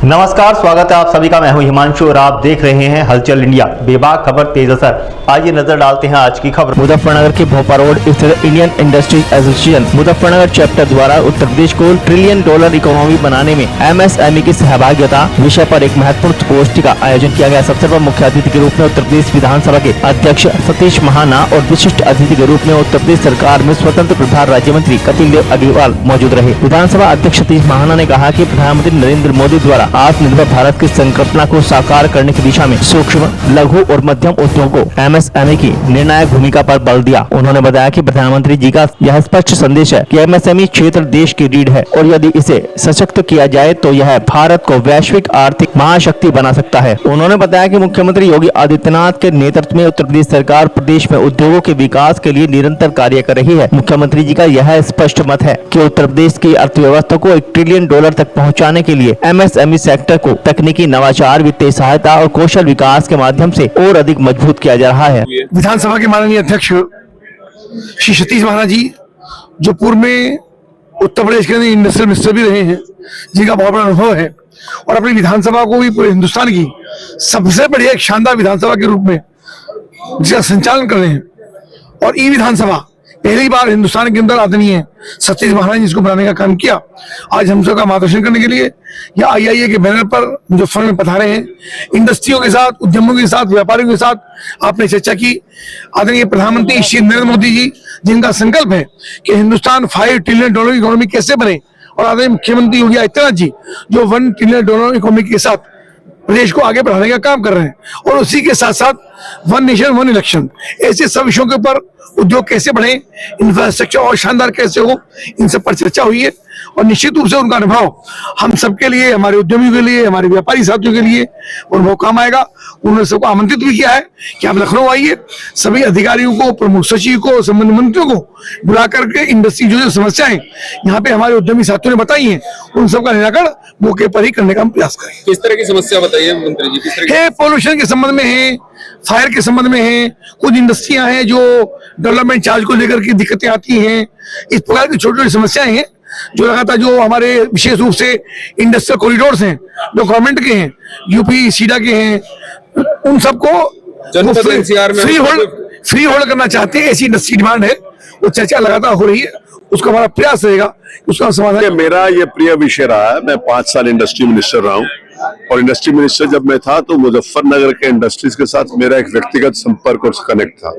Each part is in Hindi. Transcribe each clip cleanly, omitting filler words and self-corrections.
नमस्कार, स्वागत है आप सभी का। मैं हूं हिमांशु और आप देख रहे हैं हलचल इंडिया। बेबाक खबर तेज असर। आइए नजर डालते हैं आज की खबर। मुजफ्फरनगर के भोपा रोड स्थित Indian industries association Muzaffarnagar chapter द्वारा उत्तर प्रदेश को $1 ट्रिलियन इकोनॉमी बनाने में MSME की सहभागिता विषय पर एक महत्वपूर्ण गोष्ठी का आयोजन किया गया। सबसे पर मुख्य अतिथि के रूप में उत्तर प्रदेश विधानसभा के अध्यक्ष सतीश महाना और विशिष्ट अतिथि के रूप में उत्तर प्रदेश सरकार में स्वतंत्र प्रभार राज्य मंत्री कपिल देव अग्रवाल मौजूद रहे। विधानसभा अध्यक्ष सतीश महाना ने कहा कि प्रधानमंत्री नरेंद्र मोदी द्वारा आत्मनिर्भर भारत की संकल्पना को साकार करने की दिशा में सूक्ष्म, लघु और मध्यम उद्योगों MSME की निर्णायक भूमिका पर बल दिया। उन्होंने बताया कि प्रधानमंत्री जी का यह स्पष्ट संदेश है कि MSME क्षेत्र देश की रीढ़ है और यदि इसे सशक्त किया जाए तो यह भारत को वैश्विक आर्थिक महाशक्ति बना सकता है। उन्होंने बताया कि मुख्यमंत्री योगी आदित्यनाथ के नेतृत्व में उत्तर प्रदेश सरकार प्रदेश में उद्योगों के विकास के लिए निरंतर कार्य कर रही है। मुख्यमंत्री जी का यह स्पष्ट मत है कि उत्तर प्रदेश की अर्थव्यवस्था को $1 ट्रिलियन तक पहुँचाने के लिए MSME सेक्टर को तकनीकी नवाचार, वित्तीय सहायता और कौशल विकास के माध्यम से और अधिक मजबूत किया जा रहा है। विधानसभा के माननीय अध्यक्ष श्री सतीश महाना जी, जो पूर्व में उत्तर प्रदेश के इंडस्ट्रियल मिनिस्टर भी रहे हैं, जिनका बहुत बड़ा अनुभव है और अपनी विधानसभा को भी पूरे हिंदुस्तान की सबसे बढ़िया एक शानदार विधानसभा के रूप में जिसका संचालन कर रहे हैं। और ई विधानसभा पहली बार हिंदुस्तान के अंदर आदरणीय सतीश महाना जी इसको बनाने का काम किया। आज हम सबका मार्गदर्शन करने के लिए या IIA के बैनर पर मुजफ्फरनगर में पधारे हैं। इंडस्ट्रियों के साथ, उद्यमों के साथ, व्यापारियों के साथ आपने चर्चा की। आदरणीय प्रधानमंत्री श्री नरेंद्र मोदी जी, जिनका संकल्प है कि हिंदुस्तान $5 ट्रिलियन इकोनॉमी कैसे बने, और आदरणीय मुख्यमंत्री योगी आदित्यनाथ जी जो $1 ट्रिलियन इकोनॉमी के साथ प्रदेश को आगे बढ़ाने का काम कर रहे हैं, और उसी के साथ साथ 1 नेशन 1 इलेक्शन, ऐसे सब विषयों के ऊपर उद्योग कैसे बढ़े, इंफ्रास्ट्रक्चर और शानदार कैसे हो, इन सब पर चर्चा हुई है। और निश्चित रूप से उनका अनुभव हम सबके लिए, हमारे उद्यमियों के लिए, हमारे व्यापारी साथियों के लिए अनुभव काम आएगा। उन्होंने सबको आमंत्रित भी किया है कि आप लखनऊ आइए, सभी अधिकारियों को, प्रमुख सचिव को, संबंधित मंत्रियों को बुला करके इंडस्ट्री जो समस्याएं यहाँ पे हमारे उद्यमी साथियों ने बताई हैं, उन सबका निराकरण मौके पर ही करने का हम प्रयास करें। किस तरह की समस्या बताइए मंत्री जी? किस तरह है पोल्यूशन के संबंध में है, फायर के संबंध में है, कुछ इंडस्ट्रियां हैं जो डेवलपमेंट चार्ज को लेकर के दिक्कतें आती हैं। इस प्रकार की छोटी छोटी समस्याएं हैं जो लगातार, जो हमारे विशेष रूप से इंडस्ट्रियल कॉरिडोर्स हैं जो गवर्नमेंट के हैं, यूपी सीडा के हैं, उन सबको फ्री होल्ड करना चाहते हैं। ऐसी इंडस्ट्री डिमांड है, वो चर्चा लगातार हो रही है, उसका हमारा प्रयास रहेगा उसका समाधान। मेरा ये प्रिय विषय रहा है। मैं 5 साल इंडस्ट्री मिनिस्टर रहा हूँ, और इंडस्ट्री मिनिस्टर जब मैं था तो मुजफ्फरनगर के इंडस्ट्रीज के साथ मेरा एक व्यक्तिगत संपर्क और कनेक्ट था।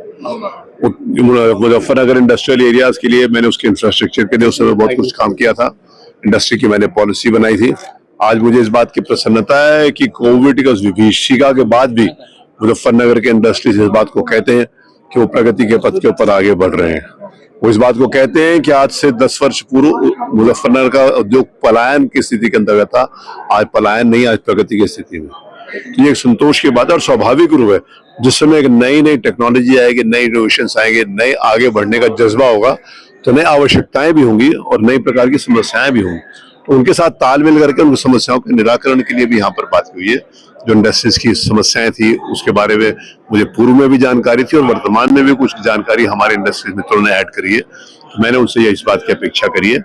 मुजफ्फरनगर इंडस्ट्रियल एरियाज के लिए मैंने उसके इंफ्रास्ट्रक्चर के लिए उस समय बहुत कुछ काम किया था। इंडस्ट्री की मैंने पॉलिसी बनाई थी। आज मुझे इस बात की प्रसन्नता है कि कोविड के विभीषिका के बाद भी मुजफ्फरनगर के इंडस्ट्रीज इस बात को कहते हैं कि वो प्रगति के पथ के ऊपर आगे बढ़ रहे हैं। वो इस बात को कहते हैं कि आज से 10 वर्ष पूर्व मुजफ्फरनगर का उद्योग पलायन की स्थिति के अंतर्गत था, आज पलायन नहीं, आज प्रगति की स्थिति में। तो ये एक संतोष की बात है, और स्वाभाविक रूप है जिस समय एक नई टेक्नोलॉजी आएगी, नई इनोवेशंस आएंगे, नए आगे बढ़ने का जज्बा होगा, तो नई आवश्यकताएं भी होंगी और नई प्रकार की समस्याएं भी होंगी। तो उनके साथ तालमेल करके उन समस्याओं के निराकरण के लिए भी यहाँ पर बात हुई है। जो इंडस्ट्रीज की समस्याएं थी उसके बारे में मुझे पूर्व में भी जानकारी थी और वर्तमान में भी कुछ जानकारी हमारे इंडस्ट्रीज मित्रों ने ऐड करी है। तो मैंने उनसे इस बात की अपेक्षा करी है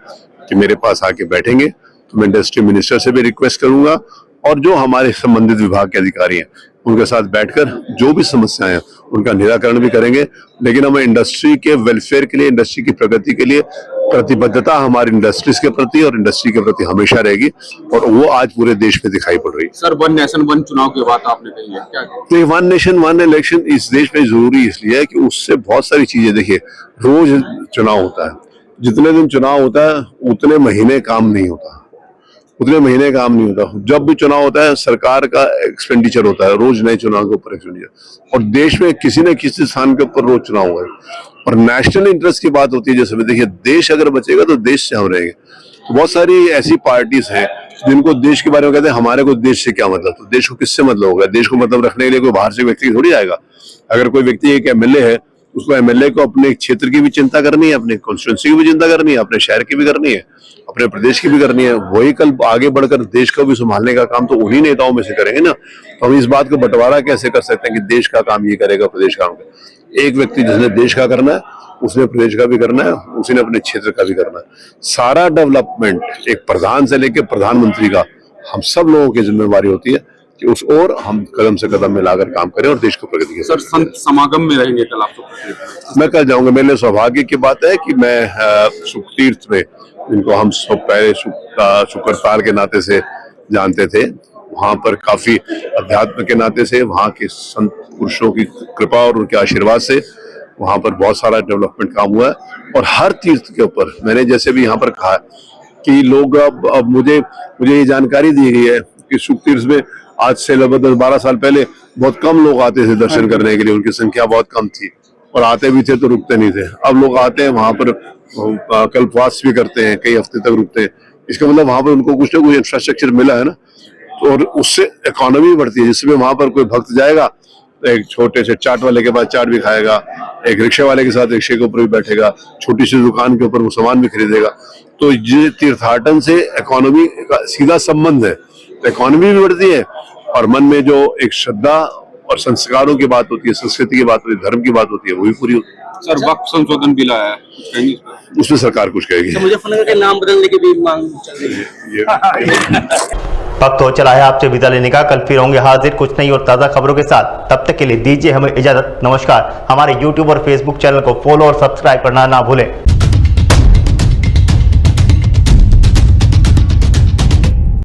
कि मेरे पास आके बैठेंगे तो मैं इंडस्ट्री मिनिस्टर से भी रिक्वेस्ट करूंगा, और जो हमारे संबंधित विभाग के अधिकारी हैं उनके साथ बैठकर जो भी समस्याएं हैं उनका निराकरण भी करेंगे। लेकिन हमें इंडस्ट्री के वेलफेयर के लिए, इंडस्ट्री की प्रगति के लिए प्रतिबद्धता हमारी इंडस्ट्रीज के प्रति और इंडस्ट्री के प्रति हमेशा रहेगी, और वो आज पूरे देश में दिखाई पड़ रही है। सर, 1 नेशन 1 चुनाव की बात आपने कही है, क्या? तो 1 नेशन 1 इलेक्शन इस देश में जरूरी इसलिए है कि उससे बहुत सारी चीजें, देखिए रोज चुनाव होता है, जितने दिन चुनाव होता है उतने महीने काम नहीं होता, जब भी चुनाव होता है सरकार का एक्सपेंडिचर होता है, रोज नए चुनाव के ऊपर एक्सपेंडिचर, और देश में किसी न किसी स्थान के ऊपर रोज चुनाव हुआ है। और नेशनल इंटरेस्ट की बात होती है, जैसे देखिए देश अगर बचेगा तो देश से हम रहेंगे। तो बहुत सारी ऐसी पार्टीज हैं जिनको देश के बारे में कहते हैं हमारे को देश से क्या मतलब, तो देश को किससे मतलब होगा? देश को मतलब रखने के लिए कोई बाहर से व्यक्ति थोड़ी आएगा। अगर कोई व्यक्ति एक MLA है, उसको MLA को अपने क्षेत्र की भी चिंता करनी है, अपने कॉन्स्टिट्यूंसी की भी चिंता करनी है, अपने शहर की भी करनी है, अपने प्रदेश की भी करनी है। वही कल आगे बढ़कर देश को भी संभालने का काम तो उन्हीं नेताओं में से करेंगे ना। तो हम इस बात को बंटवारा कैसे कर सकते हैं कि देश का काम ये करेगा, प्रदेश का काम? एक व्यक्ति जिसने देश का करना है उसने प्रदेश का भी करना है, उसी ने अपने क्षेत्र का भी करना है। सारा डेवलपमेंट एक प्रधान से लेकर प्रधानमंत्री का हम सब लोगों की जिम्मेवारी होती है कि उस ओर हम कदम से कदम मिलाकर काम करें और देश को प्रगति के सर संत समागम में रहेंगे कल आप तो। मैं कल जाऊंगा। मेरे लिए सौभाग्य की बात है कि मैं सुख तीर्थ में, जिनको हम सब पहले शुक्रताल के नाते से जानते थे, वहां पर काफी अध्यात्म के नाते से, वहां के संत पुरुषों की कृपा और उनके आशीर्वाद से वहां पर बहुत सारा डेवलपमेंट काम हुआ है। और हर तीर्थ के ऊपर मैंने जैसे भी यहाँ पर कहा कि लोग अब मुझे ये जानकारी दी गई है कि सुख तीर्थ में आज से लगभग 10-12 साल पहले बहुत कम लोग आते थे दर्शन करने के लिए, उनकी संख्या बहुत कम थी, और आते भी थे तो रुकते नहीं थे। अब लोग आते हैं वहां पर कल्पवास भी करते हैं, कई हफ्ते तक रुकते हैं। इसका मतलब वहां पर उनको कुछ ना कुछ इंफ्रास्ट्रक्चर मिला है ना, तो और उससे इकोनॉमी बढ़ती है। जिसमें वहां पर कोई भक्त जाएगा तो एक छोटे से चाट वाले के पास चाट भी खाएगा, एक रिक्शे वाले के साथ रिक्शे के ऊपर भी बैठेगा, छोटी सी दुकान के ऊपर वो सामान भी खरीदेगा। तो ये तीर्थाटन से इकोनॉमी का सीधा संबंध है। तो इकोनॉमी भी बढ़ती है और मन में जो एक श्रद्धा और संस्कारों की बात होती है, संस्कृति की बात होती है, धर्म की बात होती है, वो भी पूरी होती है। सर वक्त संशोधन बिल आया है, कुछ कहेंगे इस पर? उसमें सरकार कुछ कहेगी। मुजफ्फरनगर के नाम बदलने की भी मांग चल रही है। वक्त हो चला है आपसे विदा लेने का। कल फिर होंगे हाजिर कुछ नई और ताज़ा खबरों के साथ। तब तक के लिए दीजिए हमें इजाजत। नमस्कार। हमारे YouTube और Facebook चैनल को फॉलो और सब्सक्राइब करना ना भूलें।